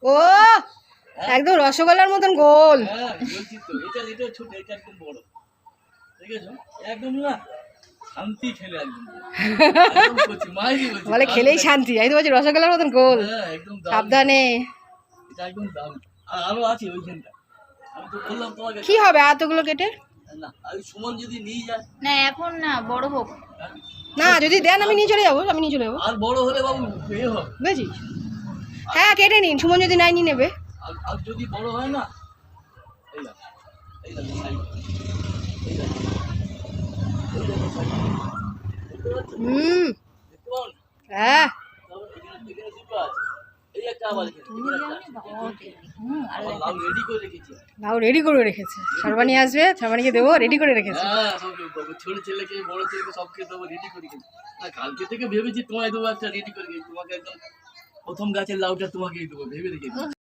ও একদম রসগোল্লার মতন গোল। হ্যাঁ বলছি তো, এটা ছোট, এটা একদম বড়। ঠিক আছে, একদম না শান্তি খেলে একদম একদম বলছি, মাইরি বলছি, বলে খেলেই শান্তি, আমি তো বলছি রসগোল্লার মতন গোল। হ্যাঁ একদম দারুণ। সাবধানে। এটা একদম দারুণ। আর আরো আছে ওইখানটা, আমি তো বললাম তোমাকে। কি হবে এতগুলো কেটে? না আর সুমন যদি নিয়ে যায়, না এখন না, বড় হোক। হ্যাঁ? না যদি দেন আমি নিয়ে চলে যাবো, আমি নিয়ে চলে যাবো, আর বড় হলে বাবু এ হবে। বুঝেছিস? হ্যাঁ কেটে নিন, সুমন যদি নাই নিয়ে নেবে। আর যদি বড় হয় না, এই দেখো, এই দেখো সাইড, এই দেখো, এই দেখো সাইড, দেখতে পাচ্ছ? হুম। দেখতে পাও না? হ্যাঁ তারপর এখানে দুটো আছে, এই একটা আবার এখানে, এখানে একটা। আবার লাউ রেডি করে রেখেছি। লাউ রেডি করে রেখেছে, সর্বাণী আসবে, সর্বাণীকে দেবো, রেডি করে রেখেছে। হ্যাঁ সব ছোট ছেলেকে বড় ছেলেকে সবকে দেবো, রেডি করে রেখেছি। না কালকে থেকে ভেবেছি তোমায় দেবো একটা রেডি করে রেখেছি, তোমাকে একদম প্রথম গাছের লাউটা তোমাকেই দেবো ভেবে রেখেছি।